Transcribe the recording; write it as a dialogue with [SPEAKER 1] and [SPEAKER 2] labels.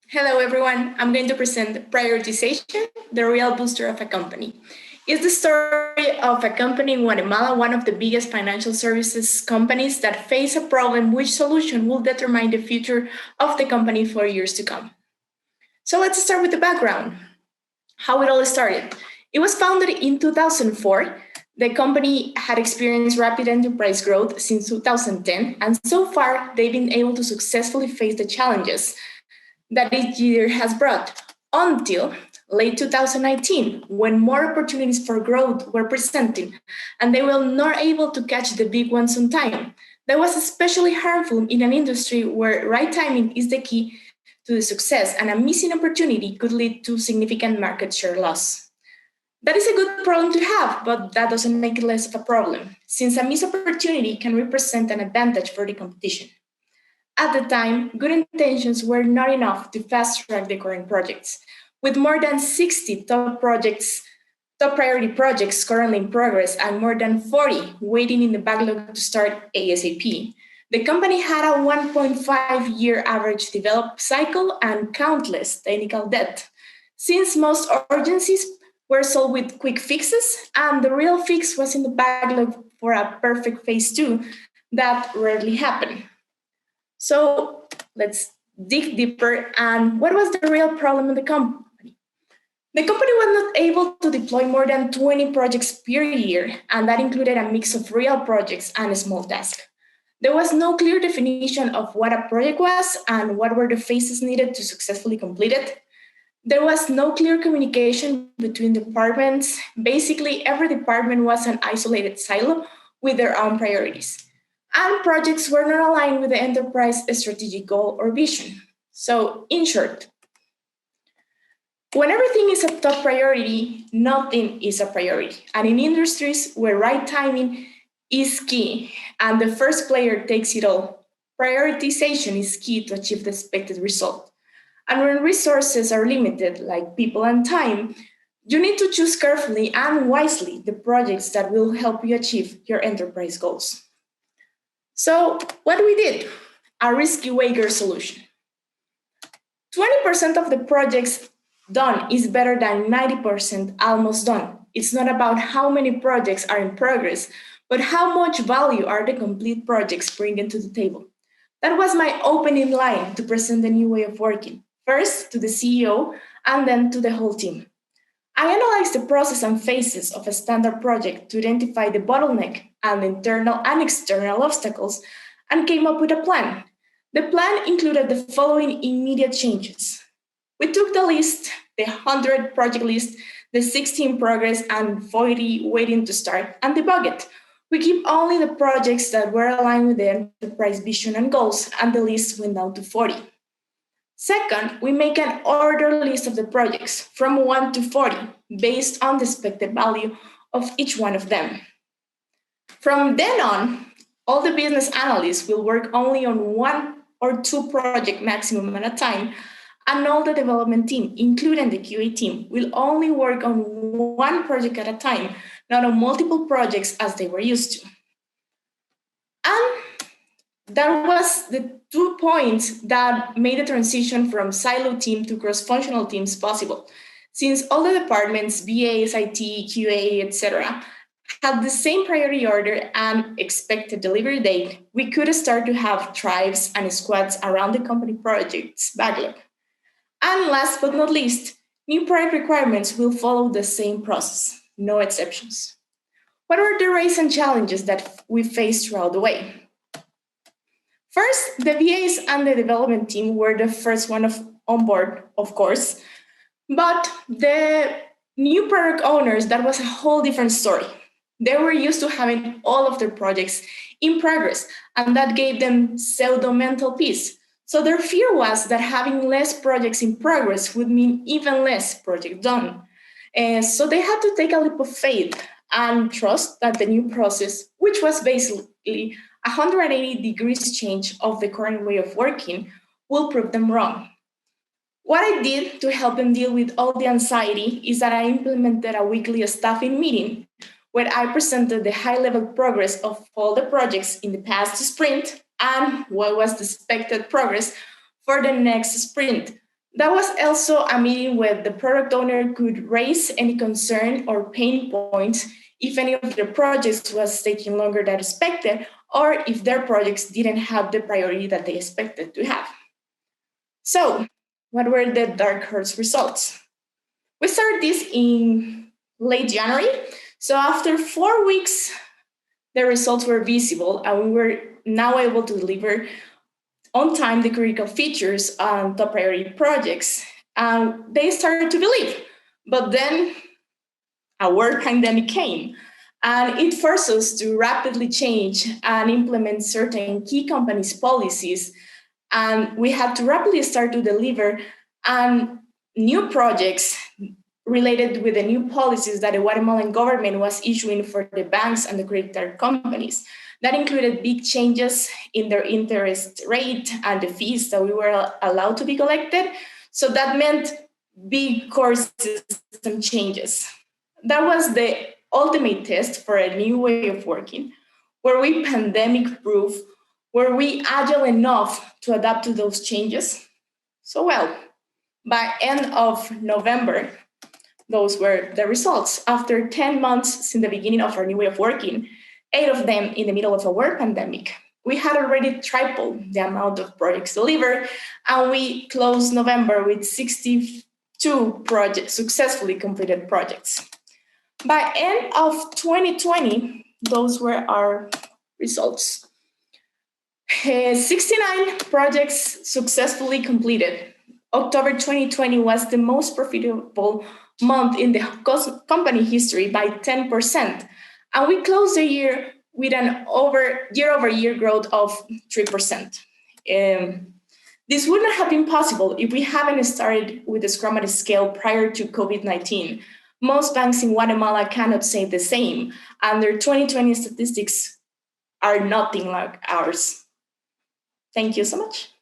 [SPEAKER 1] Hello, everyone. I'm going to present Prioritization, the real booster of a company. It's the story of a company in Guatemala, one of the biggest financial services companies that face a problem which solution will determine the future of the company for years to come. So let's start with the background, how it all started. It was founded in 2004. The company had experienced rapid enterprise growth since 2010, and so far they've been able to successfully face the challenges that each year has brought until late 2019, when more opportunities for growth were presenting and they were not able to catch the big ones on time. That was especially harmful in an industry where right timing is the key to the success, and a missing opportunity could lead to significant market share loss. That is a good problem to have, but that doesn't make it less of a problem, since a missed opportunity can represent an advantage for the competition. At the time, good intentions were not enough to fast-track the current projects. With more than 60 top priority projects currently in progress and more than 40 waiting in the backlog to start ASAP, the company had a 1.5-year average develop cycle and countless technical debt. Since most urgencies were solved with quick fixes, and the real fix was in the backlog for a perfect phase 2, that rarely happened. So let's dig deeper. And what was the real problem in the company? The company was not able to deploy more than 20 projects per year, and that included a mix of real projects and small tasks. There was no clear definition of what a project was and what were the phases needed to successfully complete it. There was no clear communication between departments. Basically, every department was an isolated silo with their own priorities. And projects were not aligned with the enterprise strategic goal or vision. So, in short, when everything is a top priority, nothing is a priority. And in industries where right timing is key and the first player takes it all, prioritization is key to achieve the expected result. And when resources are limited, like people and time, you need to choose carefully and wisely the projects that will help you achieve your enterprise goals. So, what we did? A risky wager solution. 20% of the projects done is better than 90% almost done. It's not about how many projects are in progress, but how much value are the complete projects bringing to the table. That was my opening line to present the new way of working, first to the CEO and then to the whole team. I analyzed the process and phases of a standard project to identify the bottleneck and internal and external obstacles and came up with a plan. The plan included the following immediate changes. We took the list, the 100 project list, the 60 in progress and 40 waiting to start, and debug it. We keep only the projects that were aligned with the enterprise vision and goals, and the list went down to 40. Second, we make an order list of the projects from 1 to 40 based on the expected value of each one of them. From then on, all the business analysts will work only on 1 or 2 projects maximum at a time, and all the development team, including the QA team, will only work on 1 project at a time, not on multiple projects as they were used to. And that was the 2 points that made the transition from silo team to cross-functional teams possible. Since all the departments, BAs, IT, QA, etc., had the same priority order and expected delivery date, we could start to have tribes and squads around the company project's backlog. And last but not least, new product requirements will follow the same process, no exceptions. What were the recent challenges that we faced throughout the way? First, the VAs and the development team were the first one on board, of course, but the new product owners, that was a whole different story. They were used to having all of their projects in progress, and that gave them pseudo-mental peace. So their fear was that having less projects in progress would mean even less project done. So they had to take a leap of faith and trust that the new process, which was basically 180 degrees change of the current way of working, will prove them wrong. What I did to help them deal with all the anxiety is that I implemented a weekly staffing meeting where I presented the high-level progress of all the projects in the past sprint and what was the expected progress for the next sprint. That was also a meeting where the product owner could raise any concern or pain points if any of the projects was taking longer than expected, or if their projects didn't have the priority that they expected to have. So, what were the dark horse results? We started this in late January. So after 4 weeks, the results were visible and we were now able to deliver on time the critical features on top priority projects. And they started to believe. But then a world pandemic came and it forced us to rapidly change and implement certain key companies' policies. And we had to rapidly start to deliver and new projects related with the new policies that the Guatemalan government was issuing for the banks and the credit card companies. That included big changes in their interest rate and the fees that we were allowed to be collected. So that meant big core system changes. That was the ultimate test for a new way of working, where we pandemic proof, were we agile enough to adapt to those changes? So well, by end of November, those were the results. After 10 months since the beginning of our new way of working, 8 of them in the middle of a world pandemic, we had already tripled the amount of projects delivered, and we closed November with 62 successfully completed projects. By end of 2020, those were our results. 69 projects successfully completed. October 2020 was the most profitable month in the company history by 10%. And we closed the year with an year-over-year growth of 3%. This would not have been possible if we hadn't started with the Scrum Scale prior to COVID-19. Most banks in Guatemala cannot say the same, and their 2020 statistics are nothing like ours. Thank you so much.